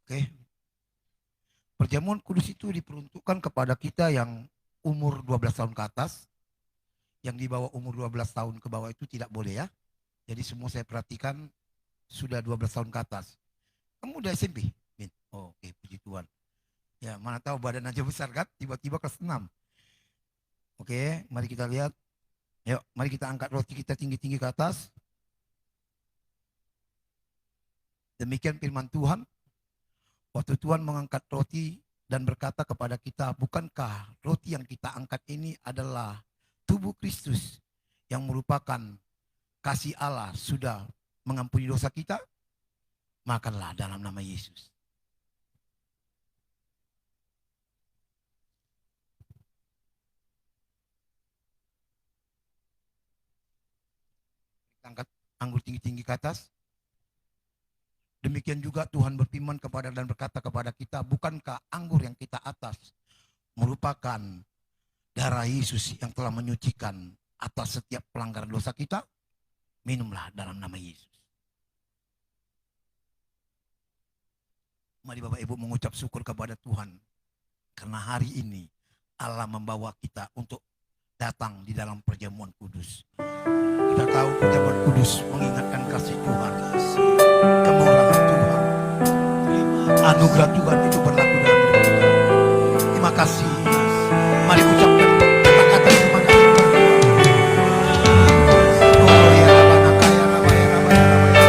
Oke. Perjamuan kudus itu diperuntukkan kepada kita yang umur 12 tahun ke atas. Yang di bawah umur 12 tahun ke bawah itu tidak boleh ya. Jadi semua saya perhatikan sudah 12 tahun ke atas. Kamu udah SMP? Min? Oh, oke, puji Tuhan. Ya, mana tahu badan aja besar kan, tiba-tiba kelas 6. Oke, mari kita lihat. Yuk, mari kita angkat roti kita tinggi-tinggi ke atas. Demikian firman Tuhan. Waktu Tuhan mengangkat roti dan berkata kepada kita, bukankah roti yang kita angkat ini adalah tubuh Kristus yang merupakan kasih Allah sudah mengampuni dosa kita? Makanlah dalam nama Yesus. Angkat anggur tinggi-tinggi ke atas. Demikian juga Tuhan berfirman kepada dan berkata kepada kita, bukankah anggur yang kita atas merupakan darah Yesus yang telah menyucikan atas setiap pelanggaran dosa kita? Minumlah dalam nama Yesus. Mari Bapak Ibu mengucap syukur kepada Tuhan. Karena hari ini Allah membawa kita untuk datang di dalam perjamuan kudus. Kita tahu perjamuan kudus mengingatkan kasih Tuhan, kemurahan Tuhan, anugerah Tuhan itu berlaku dalam hidup kita. Terima kasih. Mari ucapkan kata-kata terima kasih. Oh ya Rabana kaya Rabaya Rabaya Tuhan,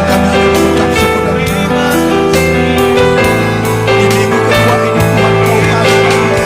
kami mengucap syukur dan terima kasih. Di minggu kedua ini Tuhan kau kasih.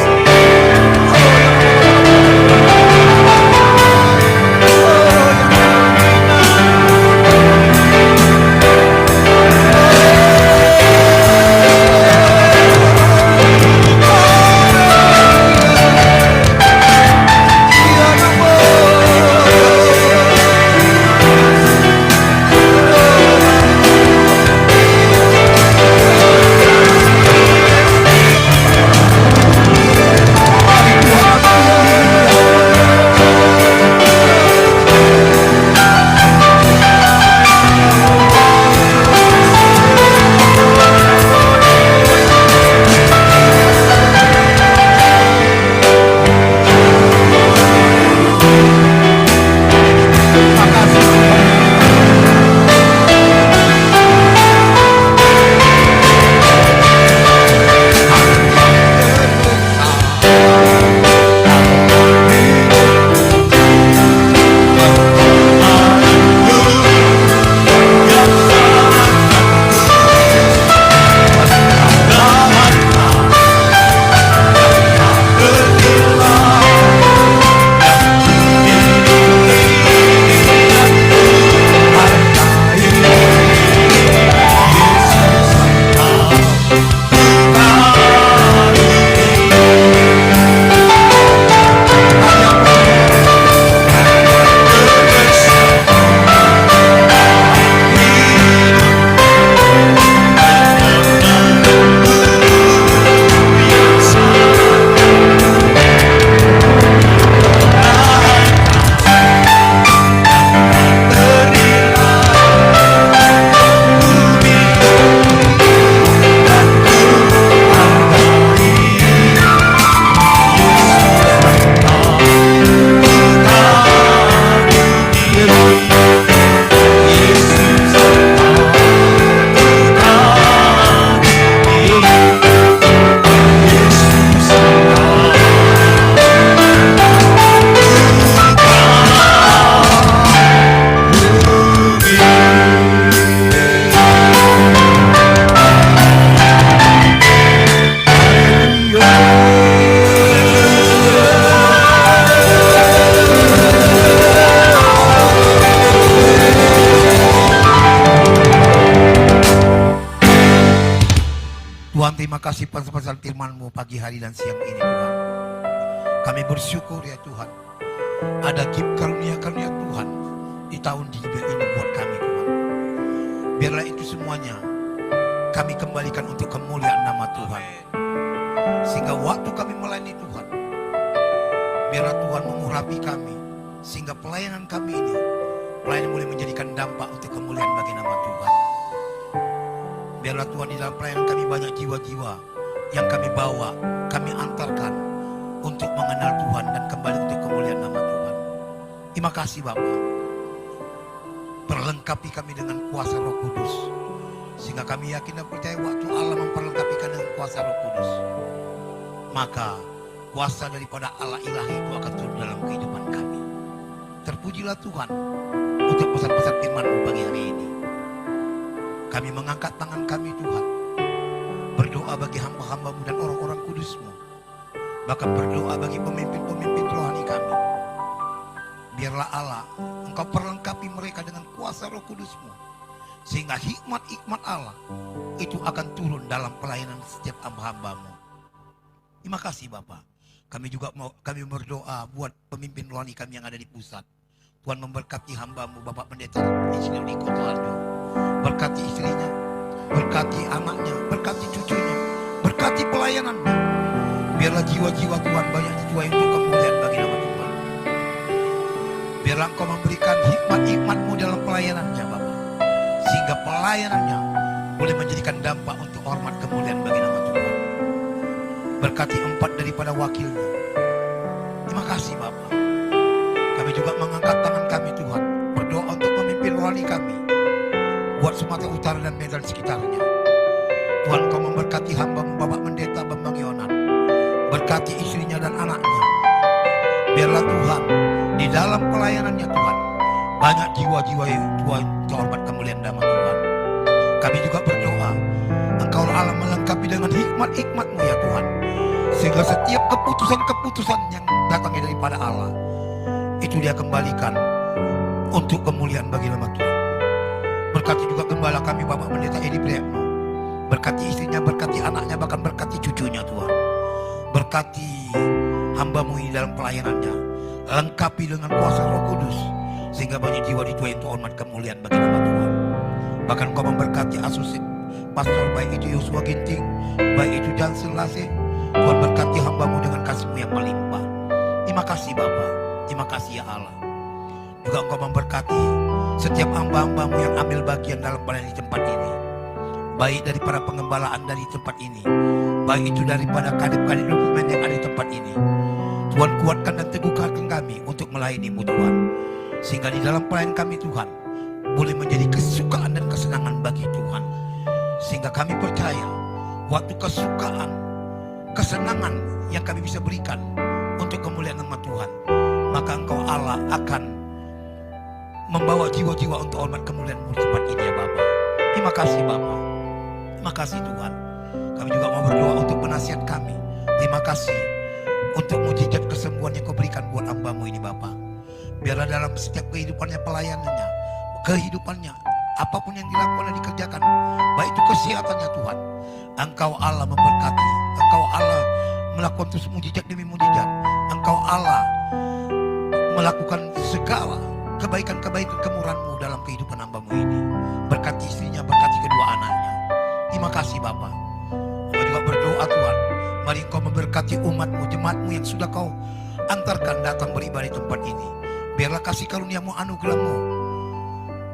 Tuhan, terima kasih pasal firman-Mu pagi hari dan siang ini Tuhan. Kami bersyukur ya Tuhan. Ada karunia-karunia Tuhan di tahun digital ini buat kami Tuhan. Biarlah itu semuanya kami kembalikan untuk kemuliaan nama Tuhan. Sehingga waktu kami melayani Tuhan, biarlah Tuhan mengurapi kami. Sehingga pelayanan kami ini, pelayanan boleh menjadikan dampak untuk kemuliaan bagi nama Tuhan. Biarlah Tuhan di dalam pelayanan kami banyak jiwa-jiwa yang kami bawa, kami antarkan untuk mengenal Tuhan dan kembali untuk kemuliaan nama Tuhan. Terima kasih Bapa. Perlengkapi kami dengan kuasa Roh Kudus. Sehingga kami yakin dan percaya waktu Allah memperlengkapi kami dengan kuasa Roh Kudus, maka kuasa daripada Allah ilahi itu akan turun dalam kehidupan kami. Terpujilah Tuhan untuk pesan-pesan firman-Mu pagi hari ini. Kami mengangkat tangan kami Tuhan, berdoa bagi hamba-hamba-Mu dan orang-orang kudus-Mu, bahkan berdoa bagi pemimpin-pemimpin rohani kami. Biarlah Allah, Engkau perlengkapi mereka dengan kuasa Roh Kudus-Mu, Sehingga hikmat-hikmat Allah itu akan turun dalam pelayanan setiap hamba-hambamu. Terima kasih Bapak. Kami berdoa buat pemimpin rohani kami yang ada di pusat. Tuhan memberkati hambamu Bapak Pendeta Insinyur Niko Soeharjo. Berkati istrinya, berkati anaknya, berkati cucunya, berkati pelayanannya. Biarlah jiwa-jiwa Tuhan banyak dituai untuk kemuliaan bagi nama Tuhan. Biarlah Engkau memberikan hikmat-hikmat-Mu dalam pelayanannya Bapak. Sehingga pelayanannya boleh menjadikan dampak untuk hormat kemuliaan bagi nama Tuhan. Berkati 4 daripada wakilnya. Terima kasih Bapak. Kami juga mengangkat tangan kami Tuhan. Berdoa untuk pemimpin rohani kami. Buat Sumatera Utara dan Medan sekitarnya. Tuhan Kau memberkati hamba-Mu Bapak Pendeta Bambang Yonan. Berkati istrinya dan anaknya. Biarlah Tuhan di dalam pelayanannya Tuhan. Banyak jiwa-jiwa yang Tuhan terhormat kemuliaan nama Tuhan. Kami juga berdoa. Engkau Allah melengkapi dengan hikmat-hikmat-Mu ya Tuhan. Sehingga setiap keputusan-keputusan yang datangnya daripada Allah. Itu Dia kembalikan untuk kemuliaan bagi nama Tuhan. Berkati juga gembala kami Bapak Pendeta Edi Priatno. Berkati istrinya, berkati anaknya, bahkan berkati cucunya Tuhan. Berkati hamba-Mu ini dalam pelayanannya. Lengkapi dengan kuasa Roh Kudus. Sehingga banyak jiwa dituai untuk hormat kemuliaan bagi nama Tuhan. Bahkan Kau memberkati asosiat pastor baik itu Yosua Ginting, baik itu Jan Selase. Tuhan berkati hamba-Mu dengan kasih-Mu yang melimpah. Terima kasih Bapa. Terima kasih ya Allah. Juga Engkau memberkati setiap hamba-hamba-Mu yang ambil bagian dalam pelayanan di tempat ini. Baik daripada pengembalaan dari tempat ini, baik itu daripada kadep-kadep dokumen yang ada di tempat ini. Tuhan kuatkan dan teguhkan kami untuk melayani-Mu Tuhan. Sehingga di dalam pelayanan kami Tuhan boleh menjadi kesukaan dan kesenangan bagi Tuhan. Sehingga kami percaya waktu kesukaan, kesenangan yang kami bisa berikan untuk kemuliaan nama Tuhan, maka Engkau Allah akan membawa jiwa-jiwa untuk hormat kemuliaan-Mu di tempat ini ya Bapa. Terima kasih Bapa. Terima kasih Tuhan. Kami juga mau berdoa untuk penasihat kami. Terima kasih untuk mujizat kesembuhan yang Kau berikan buat hamba-Mu ini Bapa. Biarlah dalam setiap kehidupannya, pelayanannya, kehidupannya, apapun yang dilakukan dan dikerjakan, baik itu kesehatannya Tuhan, Engkau Allah memberkati. Engkau Allah melakukan terus mujizat demi mujizat. Engkau Allah melakukan segala kebaikan-kebaikan kemurahan-Mu dalam kehidupan hamba-Mu ini. Berkati istrinya, berkati kedua anaknya. Terima kasih Bapa. Engkau juga berdoa Tuhan, mari Engkau memberkati umat-Mu, jemaat-Mu yang sudah Kau antarkan datang beribadah di tempat ini. Biarlah kasih karunia-Mu, anugerah-Mu,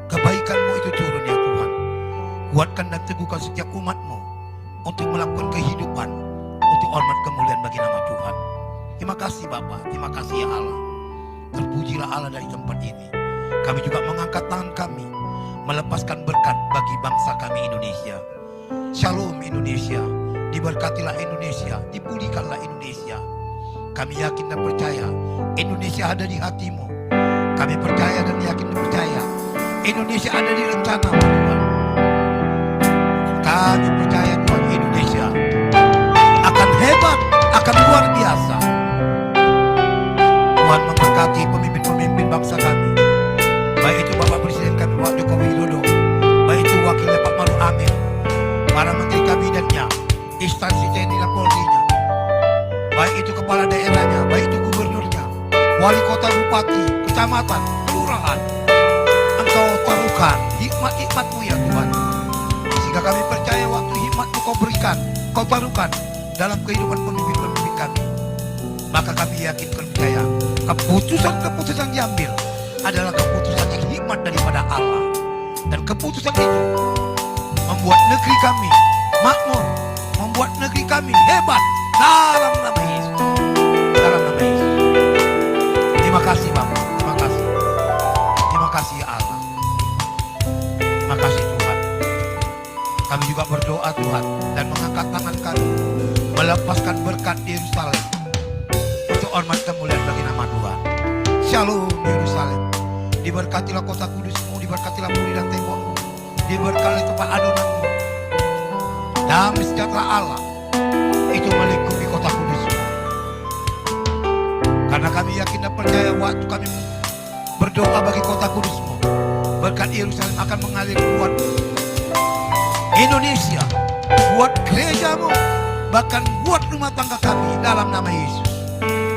kebaikan-Mu itu turun ya Tuhan. Kuatkan dan teguhkan setiap umat-Mu untuk melakukan kehidupan untuk hormat kemuliaan bagi nama Tuhan. Terima kasih Bapa, terima kasih ya Allah. Terpujilah Allah dari tempat ini. Kami juga mengangkat tangan kami, melepaskan berkat bagi bangsa kami Indonesia. Shalom Indonesia, diberkatilah Indonesia, dipulihkanlah Indonesia. Kami yakin dan percaya Indonesia ada di hati-Mu. Kami percaya dan yakin dan percaya Indonesia ada di rencana Tuhan. Kami percaya Tuhan, Indonesia akan hebat, akan luar biasa. Tuhan memberkati pemimpin-pemimpin bangsa kami. Baik itu Bapak Presiden kami Pak Jokowi Widodo, baik itu Wakilnya Pak Maruf Amin, para menteri kabinetnya, instansi TNI dan Polri-nya, baik itu kepala daerahnya, baik itu gubernurnya, wali kota, bupati, kecamatan, kelurahan. Engkau taruhkan hikmat-hikmat-Mu ya Tuhan. Sehingga kami percaya waktu hikmat-Mu Kau berikan, Kau taruhkan dalam kehidupan pemimpin-pemimpin kami. Maka kami yakin dan percaya keputusan-keputusan diambil adalah keputusan yang hikmat daripada Allah. Dan keputusan itu membuat negeri kami makmur, membuat negeri kami hebat dalam nama Yesus. Dalam nama Yesus. Terima kasih Bapak, terima kasih. Terima kasih ya Allah. Terima kasih Tuhan. Kami juga berdoa Tuhan dan mengangkat tangan kami, melepaskan berkat di Yerusalem untuk hormat kemuliaan bagi nama Tuhan. Shalom Yerusalem. Diberkatilah kota kudus-Mu, diberkatilah puri dan tembok-Mu, diberkatilah tempat adonanmu. Damai sejahtera Allah itu melingkupi kota kudus-Mu. Karena kami yakin dan percaya waktu kami berdoa bagi kota kudus-Mu, Berkat Yerusalem akan mengalir buat Indonesia, buat gerejamu, bahkan buat rumah tangga kami dalam nama Yesus.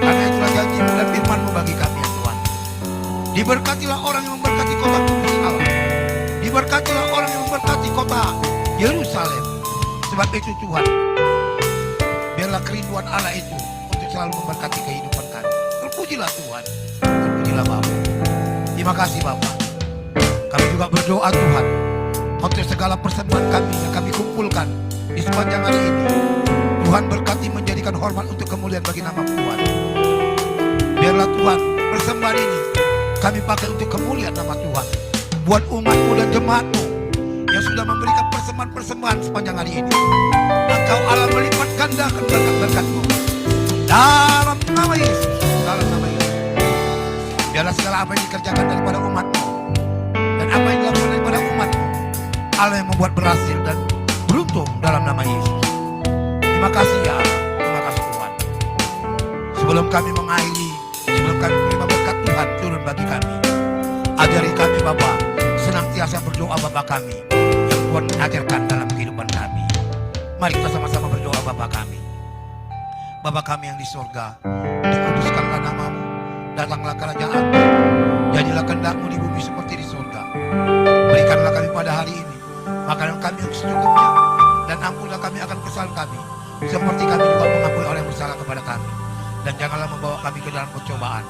Karena itulah janji-Mu dan firman-Mu bagi kami ya Tuhan. Diberkatilah orang yang memberkati kota kudus Allah. Diberkatilah orang yang memberkati kota Yerusalem. Sebab itu Tuhan, biarlah kerinduan Allah itu untuk selalu memberkati kehidupan kami. Terpujilah Tuhan, terpujilah Bapa. Terima kasih Bapa. Kami juga berdoa Tuhan untuk segala persembahan kami yang kami kumpulkan di sepanjang hari ini. Tuhan berkati menjadikan hormat untuk kemuliaan bagi nama Tuhan. Biarlah Tuhan persembahan ini kami pakai untuk kemuliaan nama Tuhan. Buat umat-Mu dan jemaat-Mu yang sudah memberikan persembahan-persembahan sepanjang hari ini. Engkau Allah melipat gandakan berkat-berkat-Mu. Dalam nama Yesus, dalam nama Yesus. Biarlah segala apa yang dikerjakan daripada umat-Mu dan apa yang dilakukan daripada umat-Mu, Allah yang membuat berhasil dan beruntung dalam nama Yesus. Terima kasih ya Allah, terima kasih Tuhan. Sebelum kami mengakhiri, sebelum kami menerima berkat Tuhan turun bagi kami, ajari kami Bapa, senantiasa berdoa Bapa kami yang Tuhan ajarkan dalam kehidupan kami. Mari kita sama-sama berdoa Bapa kami. Bapa kami yang di surga, dikuduskanlah nama-Mu, datanglah kerajaan-Mu, jadilah kehendak-Mu di bumi seperti di surga. Berikanlah kami pada hari ini makanan kami yang secukupnya, dan ampunilah kami akan kesalahan kami, seperti kami juga mengampuni orang yang bersalah kepada kami. Dan janganlah membawa kami ke dalam percobaan,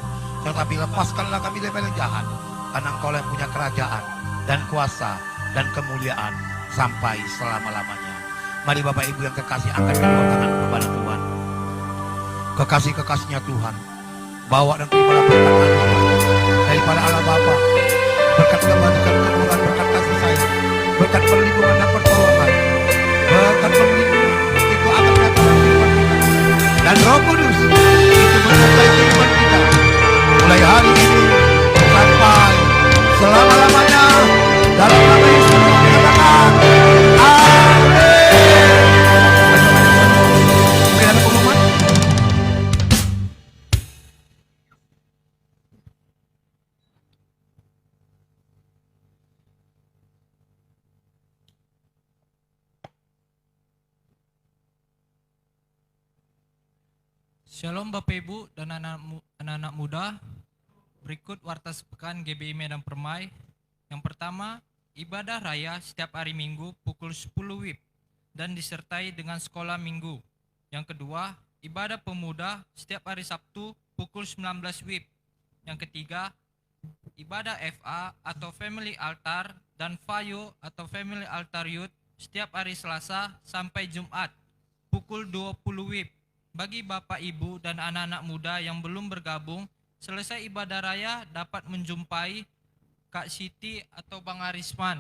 tetapi lepaskanlah kami dari yang jahat, karena Engkau yang punya kerajaan dan kuasa dan kemuliaan sampai selama-lamanya. Mari Bapak Ibu yang kekasih, angkat kedua tangan kepada Tuhan. Kekasih-kekasihnya Tuhan, bawa dan terimalah berkat daripada Allah Bapa, berkat kebaikan, kemuliaan, berkat kasih sayang, berkat perlindungan dan pertolongan, berkat perlindungan itu akan datang dalam kehidupan kita, dan Roh Kudus itu menyertai kehidupan kita mulai hari ini sampai selama-lamanya. Dalam nama Yesus kami katakan amin. Mungkin ada pengumuman? Shalom Bapak Ibu dan anak-anak muda. Berikut warta sepekan GBI Medan Permai. Yang pertama, ibadah raya setiap hari Minggu pukul 10 WIB dan disertai dengan sekolah minggu. Yang kedua, ibadah pemuda setiap hari Sabtu pukul 19 WIB. Yang ketiga, ibadah FA atau Family Altar dan FAYO atau Family Altar Youth setiap hari Selasa sampai Jumat pukul 20 WIB. Bagi Bapak Ibu dan anak-anak muda yang belum bergabung, selesai ibadah raya dapat menjumpai Kak Siti atau Bang Arisman.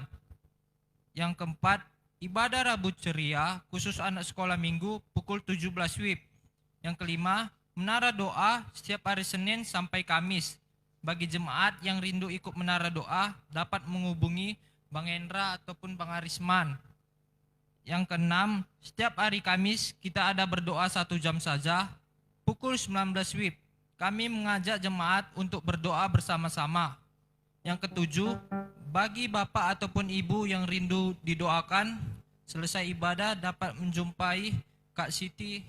Yang keempat, ibadah Rabu Ceria khusus anak sekolah minggu pukul 17 WIB. Yang kelima, menara doa setiap hari Senin sampai Kamis. Bagi jemaat yang rindu ikut menara doa dapat menghubungi Bang Hendra ataupun Bang Arisman. Yang keenam, setiap hari Kamis kita ada berdoa 1 jam saja pukul 19 WIB. Kami mengajak jemaat untuk berdoa bersama-sama. Yang ketujuh, bagi bapak ataupun ibu yang rindu didoakan, selesai ibadah dapat menjumpai Kak Siti.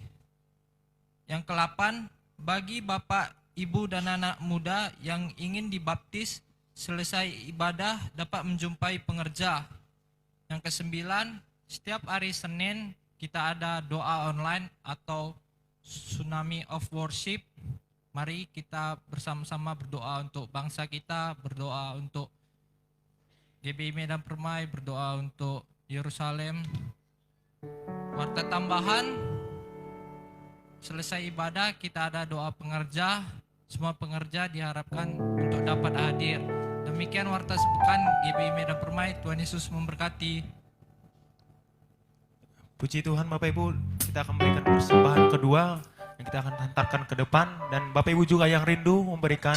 Yang ke-8, bagi bapak, ibu dan anak muda yang ingin dibaptis, selesai ibadah dapat menjumpai pengerja. Yang ke-9, setiap hari Senin kita ada doa online atau Tsunami of Worship. Mari kita bersama-sama berdoa untuk bangsa kita, berdoa untuk GBI Medan Permai, berdoa untuk Yerusalem. Warta tambahan, selesai ibadah kita ada doa pengerja. Semua pengerja diharapkan untuk dapat hadir. Demikian warta sepekan GBI Medan Permai. Tuhan Yesus memberkati. Puji Tuhan Bapak Ibu, kita akan memberikan persembahan kedua yang kita akan hantarkan ke depan. Dan Bapak Ibu juga yang rindu memberikan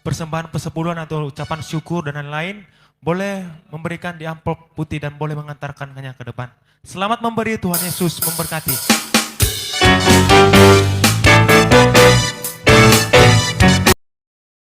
persembahan persepuluhan atau ucapan syukur dan lain-lain, boleh memberikan di amplop putih dan boleh mengantarkannya ke depan. Selamat memberi, Tuhan Yesus memberkati.